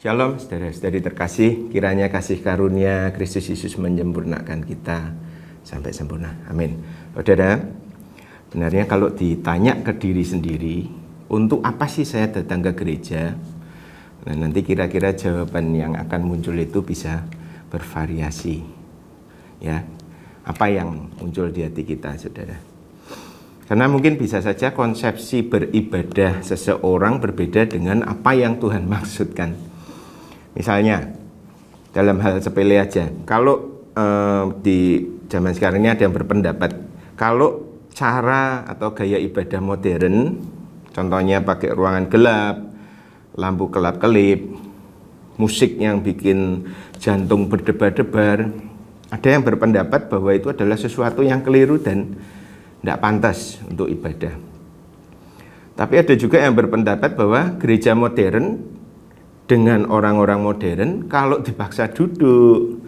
Shalom saudara-saudari terkasih, kiranya kasih karunia Kristus Yesus menyempurnakan kita sampai sempurna. Amin. Saudara, benarnya kalau ditanya ke diri sendiri, untuk apa sih saya datang ke gereja? Nah, nanti kira-kira jawaban yang akan muncul itu bisa bervariasi. Ya, apa yang muncul di hati kita, saudara? Karena mungkin bisa saja konsepsi beribadah seseorang berbeda dengan apa yang Tuhan maksudkan. Misalnya, dalam hal sepele aja, kalau di zaman sekarang ini ada yang berpendapat, kalau cara atau gaya ibadah modern, contohnya pakai ruangan gelap, lampu kelap-kelip, musik yang bikin jantung berdebar-debar, ada yang berpendapat bahwa itu adalah sesuatu yang keliru dan tidak pantas untuk ibadah. Tapi ada juga yang berpendapat bahwa gereja modern dengan orang-orang modern, kalau dipaksa duduk,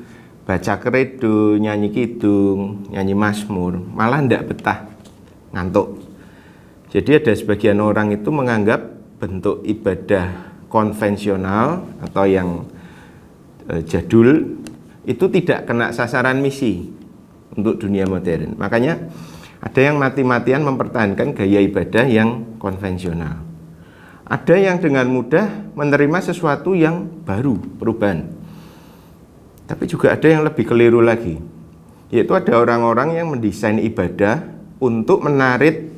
baca kredo, nyanyi kidung, nyanyi mazmur, malah tidak betah, ngantuk. Jadi ada sebagian orang itu menganggap bentuk ibadah konvensional atau yang jadul itu tidak kena sasaran misi untuk dunia modern. Makanya ada yang mati-matian mempertahankan gaya ibadah yang konvensional. Ada yang dengan mudah menerima sesuatu yang baru, perubahan. Tapi juga ada yang lebih keliru lagi, yaitu ada orang-orang yang mendesain ibadah untuk menarik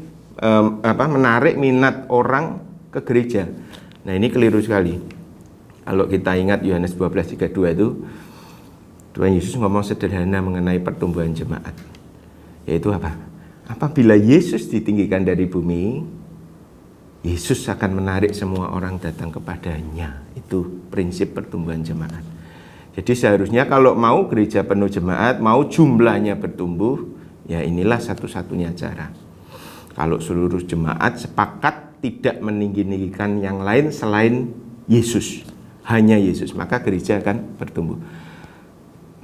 minat orang ke gereja. Nah, ini keliru sekali. Kalau kita ingat Yohanes 12:32 itu, Tuhan Yesus ngomong sederhana mengenai pertumbuhan jemaat, yaitu apa? Apabila Yesus ditinggikan dari bumi, Yesus akan menarik semua orang datang kepadanya. Itu prinsip pertumbuhan jemaat. Jadi seharusnya kalau mau gereja penuh jemaat, mau jumlahnya bertumbuh, ya inilah satu-satunya cara. Kalau seluruh jemaat sepakat tidak meninggi-ninggikan yang lain selain Yesus, hanya Yesus, maka gereja akan bertumbuh.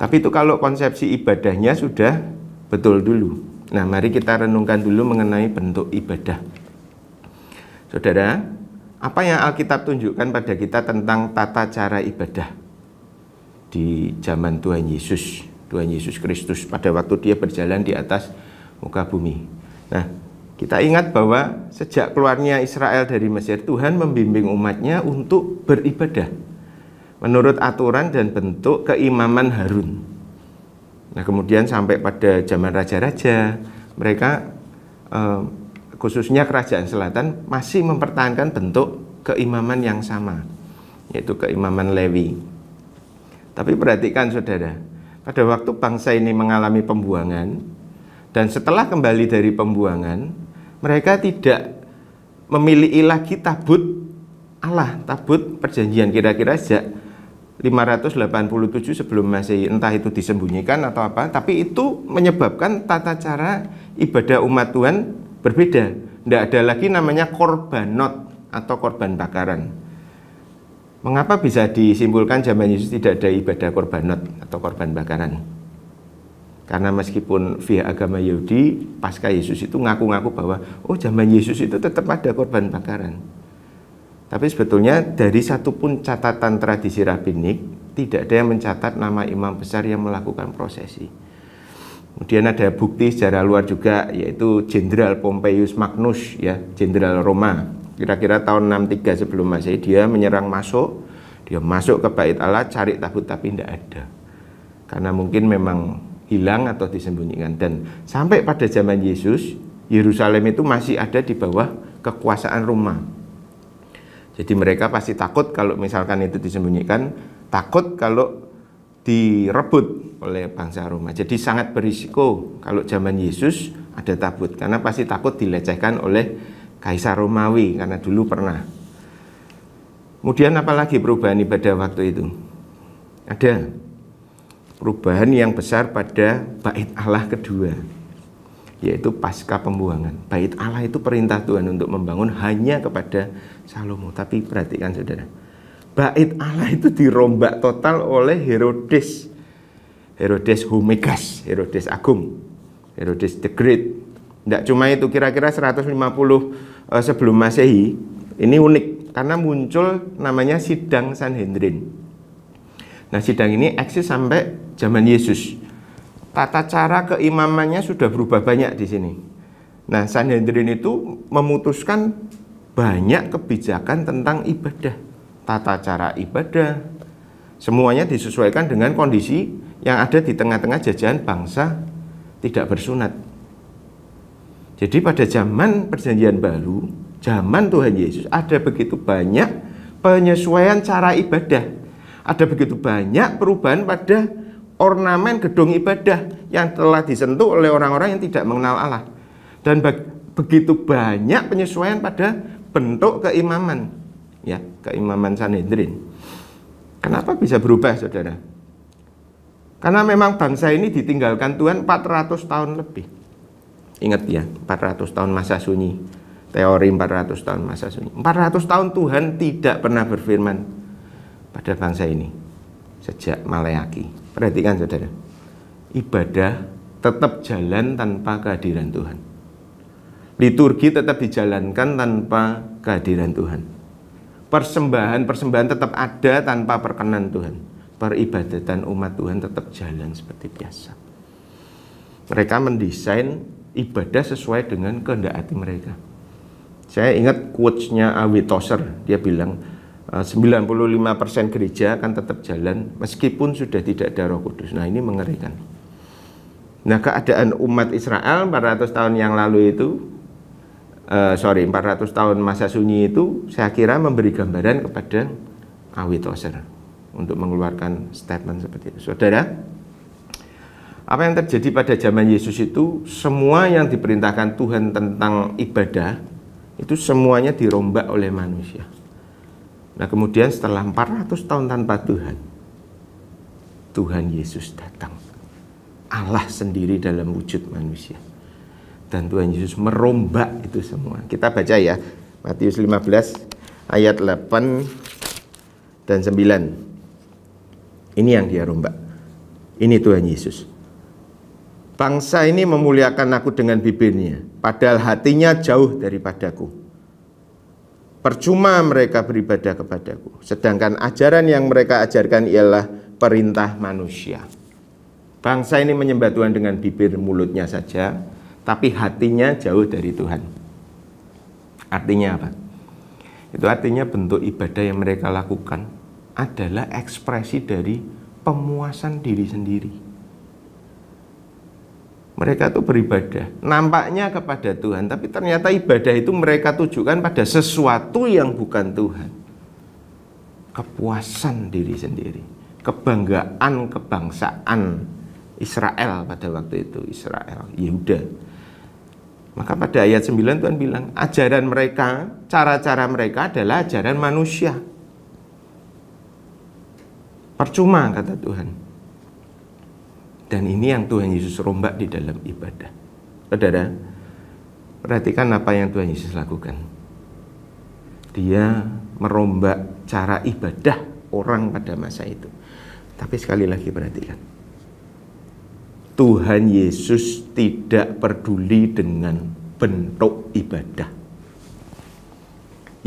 Tapi itu kalau konsepsi ibadahnya sudah betul dulu. Nah, mari kita renungkan dulu mengenai bentuk ibadah. Saudara, apa yang Alkitab tunjukkan pada kita tentang tata cara ibadah di zaman Tuhan Yesus Kristus pada waktu dia berjalan di atas muka bumi. Nah, kita ingat bahwa sejak keluarnya Israel dari Mesir, Tuhan membimbing umatnya untuk beribadah menurut aturan dan bentuk keimaman Harun. Nah, kemudian sampai pada zaman raja-raja, mereka khususnya kerajaan selatan masih mempertahankan bentuk keimaman yang sama, yaitu keimaman Lewi. Tapi perhatikan saudara, pada waktu bangsa ini mengalami pembuangan, dan setelah kembali dari pembuangan, mereka tidak memiliki lagi tabut Allah, tabut perjanjian, kira-kira sejak 587 sebelum Masehi, entah itu disembunyikan atau apa, tapi itu menyebabkan tata cara ibadah umat Tuhan berbeda. Tidak ada lagi namanya korbanot atau korban bakaran. Mengapa bisa disimpulkan zaman Yesus tidak ada ibadah korbanot atau korban bakaran? Karena meskipun via agama Yahudi, pasca Yesus itu ngaku-ngaku bahwa zaman Yesus itu tetap ada korban bakaran. Tapi sebetulnya dari satupun catatan tradisi rabbinik tidak ada yang mencatat nama imam besar yang melakukan prosesi. Kemudian ada bukti secara luar juga, yaitu Jenderal Pompeius Magnus, ya, Jenderal Roma. Kira-kira tahun 63 sebelum Masehi dia masuk ke Bait Allah cari tabut, tapi tidak ada. Karena mungkin memang hilang atau disembunyikan. Dan sampai pada zaman Yesus, Yerusalem itu masih ada di bawah kekuasaan Roma. Jadi mereka pasti takut kalau misalkan itu disembunyikan, takut kalau direbut oleh bangsa Roma. Jadi sangat berisiko kalau zaman Yesus ada tabut, karena pasti takut dilecehkan oleh Kaisar Romawi, karena dulu pernah. Kemudian apalagi perubahan ibadah waktu itu? Ada perubahan yang besar pada Bait Allah kedua, yaitu pasca pembuangan. Bait Allah itu perintah Tuhan untuk membangun hanya kepada Salomo. Tapi perhatikan saudara, Bait Allah itu dirombak total oleh Herodes Homegas, Herodes Agung, Herodes the Great. Tidak cuma itu, kira-kira 150 sebelum Masehi, ini unik. karena muncul namanya sidang Sanhedrin. Nah, sidang ini eksis sampai zaman Yesus. Tata cara keimamannya sudah berubah banyak di sini. Nah, Sanhedrin itu memutuskan banyak kebijakan tentang ibadah, tata cara ibadah. Semuanya disesuaikan dengan kondisi yang ada di tengah-tengah jajahan bangsa tidak bersunat. Jadi pada zaman Perjanjian Baru, zaman Tuhan Yesus, ada begitu banyak penyesuaian cara ibadah. Ada begitu banyak perubahan pada ornamen gedung ibadah yang telah disentuh oleh orang-orang yang tidak mengenal Allah. Dan begitu banyak penyesuaian pada bentuk keimaman, ya, keimaman Sanhedrin. Kenapa bisa berubah, saudara? Karena memang bangsa ini ditinggalkan Tuhan 400 tahun lebih. Ingat ya, 400 tahun masa sunyi. Teori 400 tahun masa sunyi. 400 tahun Tuhan tidak pernah berfirman pada bangsa ini sejak Maleaki. Perhatikan, saudara, ibadah tetap jalan tanpa kehadiran Tuhan. Liturgi tetap dijalankan tanpa kehadiran Tuhan. Persembahan tetap ada tanpa perkenan Tuhan. Peribadatan umat Tuhan tetap jalan seperti biasa. Mereka mendesain ibadah sesuai dengan kehendak hati mereka. Saya ingat quotes-nya A.W. Tozer, dia bilang 95% gereja akan tetap jalan meskipun sudah tidak ada Roh Kudus. Nah, ini mengerikan. Nah, keadaan umat Israel 400 tahun yang lalu itu 400 tahun masa sunyi itu saya kira memberi gambaran kepada A.W. Tozer untuk mengeluarkan statement seperti itu. Saudara, apa yang terjadi pada zaman Yesus itu, semua yang diperintahkan Tuhan tentang ibadah itu semuanya dirombak oleh manusia. Nah, kemudian setelah 400 tahun tanpa Tuhan, Tuhan Yesus datang. Allah sendiri dalam wujud manusia. Dan Tuhan Yesus merombak itu semua. Kita baca ya, Matius 15 ayat 8 dan 9. Ini yang dia rombak. Ini Tuhan Yesus. Bangsa ini memuliakan aku dengan bibirnya, padahal hatinya jauh daripadaku. Percuma mereka beribadah kepadaku, sedangkan ajaran yang mereka ajarkan ialah perintah manusia. Bangsa ini menyembah Tuhan dengan bibir mulutnya saja, tapi hatinya jauh dari Tuhan. Artinya apa? Itu artinya bentuk ibadah yang mereka lakukan adalah ekspresi dari pemuasan diri sendiri. Mereka itu beribadah, nampaknya kepada Tuhan, tapi ternyata ibadah itu mereka tujukan pada sesuatu yang bukan Tuhan. Kepuasan diri sendiri, kebanggaan kebangsaan Israel pada waktu itu, Israel, Yehuda. Maka pada ayat 9 Tuhan bilang, ajaran mereka, cara-cara mereka adalah ajaran manusia. Percuma, kata Tuhan. Dan ini yang Tuhan Yesus rombak di dalam ibadah. Saudara, perhatikan apa yang Tuhan Yesus lakukan. Dia merombak cara ibadah orang pada masa itu. Tapi sekali lagi perhatikan, Tuhan Yesus tidak peduli dengan bentuk ibadah.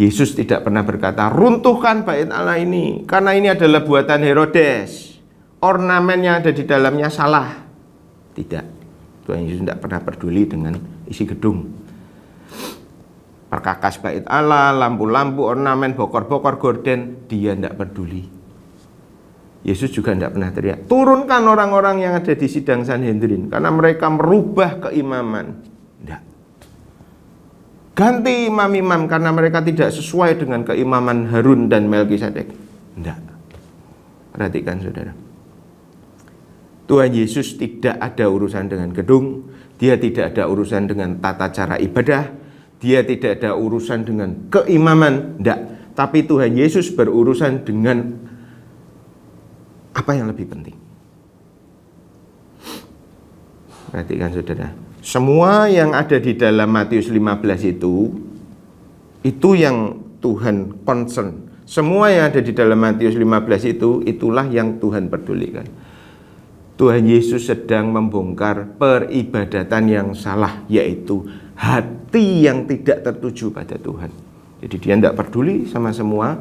Yesus tidak pernah berkata, runtuhkan bait Allah ini, karena ini adalah buatan Herodes. Ornamen yang ada di dalamnya salah. Tidak. Tuhan Yesus tidak pernah peduli dengan isi gedung. Perkakas bait Allah, lampu-lampu, ornamen, bokor-bokor, gorden, dia tidak peduli. Yesus juga tidak pernah teriak, turunkan orang-orang yang ada di sidang Sanhedrin, karena mereka merubah keimaman. Tidak. Ganti imam-imam karena mereka tidak sesuai dengan keimaman Harun dan Melkisedek. Tidak. Perhatikan, saudara. Tuhan Yesus tidak ada urusan dengan gedung, dia tidak ada urusan dengan tata cara ibadah, dia tidak ada urusan dengan keimaman, tidak. Tapi Tuhan Yesus berurusan dengan apa yang lebih penting. Perhatikan, saudara, semua yang ada di dalam Matius 15 itu yang Tuhan concern. Semua yang ada di dalam Matius 15 itulah yang Tuhan pedulikan. Tuhan Yesus sedang membongkar peribadatan yang salah, yaitu hati yang tidak tertuju pada Tuhan. Jadi dia tidak peduli sama semua,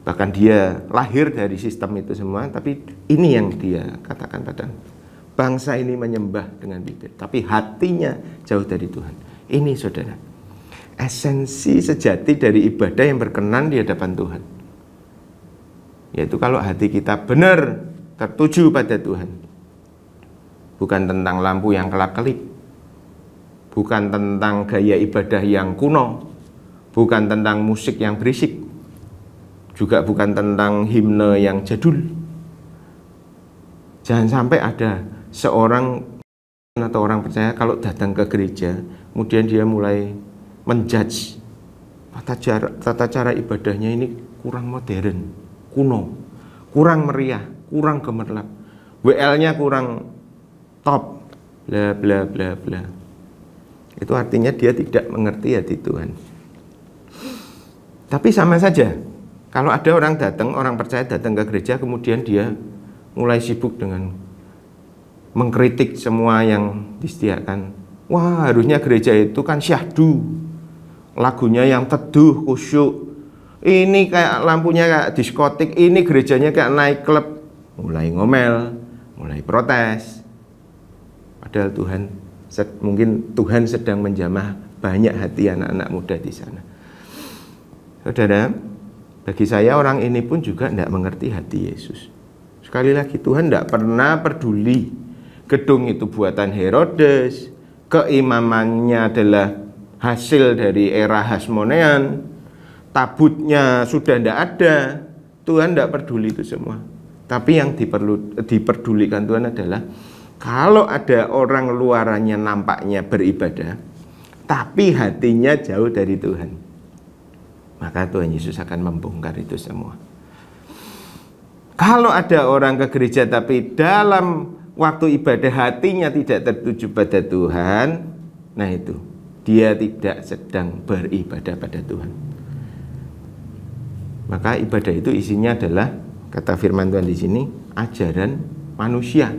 bahkan dia lahir dari sistem itu semua, tapi ini yang dia katakan pada bangsa ini menyembah dengan bibir, tapi hatinya jauh dari Tuhan. Ini saudara, esensi sejati dari ibadah yang berkenan di hadapan Tuhan, yaitu kalau hati kita benar tertuju pada Tuhan. Bukan tentang lampu yang kelap-kelip, bukan tentang gaya ibadah yang kuno, bukan tentang musik yang berisik, juga bukan tentang himne yang jadul. Jangan sampai ada seorang atau orang percaya kalau datang ke gereja, kemudian dia mulai menjudge tata cara ibadahnya ini kurang modern, kuno, kurang meriah, kurang gemerlap, WL-nya kurang top, bla bla bla bla. Itu artinya dia tidak mengerti hati Tuhan. Tapi sama saja, kalau ada orang datang, orang percaya datang ke gereja, kemudian dia mulai sibuk dengan mengkritik semua yang disediakan. Wah, harusnya gereja itu kan syahdu, lagunya yang teduh, khusyuk. Ini kayak lampunya kayak diskotik, ini gerejanya kayak naik klub. Mulai ngomel, mulai protes. Padahal mungkin Tuhan sedang menjamah banyak hati anak-anak muda di sana. Saudara, bagi saya orang ini pun juga tidak mengerti hati Yesus. Sekali lagi, Tuhan tidak pernah peduli gedung itu buatan Herodes, keimamannya adalah hasil dari era Hasmonean, tabutnya sudah tidak ada. Tuhan tidak peduli itu semua. Tapi yang diperdulikan Tuhan adalah kalau ada orang luarannya nampaknya beribadah, tapi hatinya jauh dari Tuhan, maka Tuhan Yesus akan membongkar itu semua. Kalau ada orang ke gereja tapi dalam waktu ibadah hatinya tidak tertuju pada Tuhan, nah itu dia tidak sedang beribadah pada Tuhan. Maka ibadah itu isinya adalah, kata firman Tuhan di sini, ajaran manusia.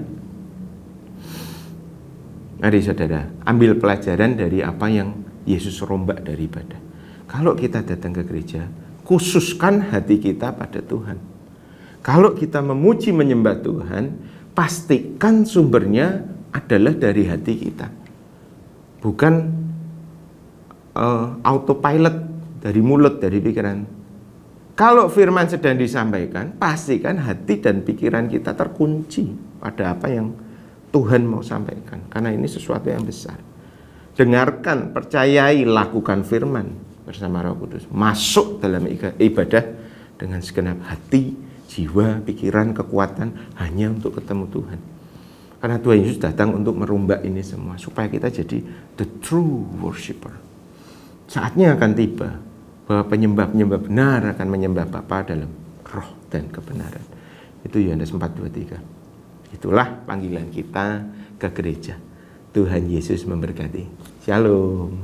Mari saudara, ambil pelajaran dari apa yang Yesus rombak dari ibadah. Kalau kita datang ke gereja, khususkan hati kita pada Tuhan. Kalau kita memuji menyembah Tuhan, pastikan sumbernya adalah dari hati kita, bukan autopilot dari mulut, dari pikiran. Kalau firman sedang disampaikan, pastikan hati dan pikiran kita terkunci pada apa yang Tuhan mau sampaikan, karena ini sesuatu yang besar. Dengarkan, percayai, lakukan firman bersama Roh Kudus. Masuk dalam ibadah dengan segenap hati, jiwa, pikiran, kekuatan, hanya untuk ketemu Tuhan. Karena Tuhan Yesus datang untuk merombak ini semua, supaya kita jadi the true worshipper. Saatnya akan tiba bahwa penyembah-penyembah benar akan menyembah Bapa dalam roh dan kebenaran. Itu Yohanes 4:23. Itulah panggilan kita ke gereja. Tuhan Yesus memberkati. Shalom.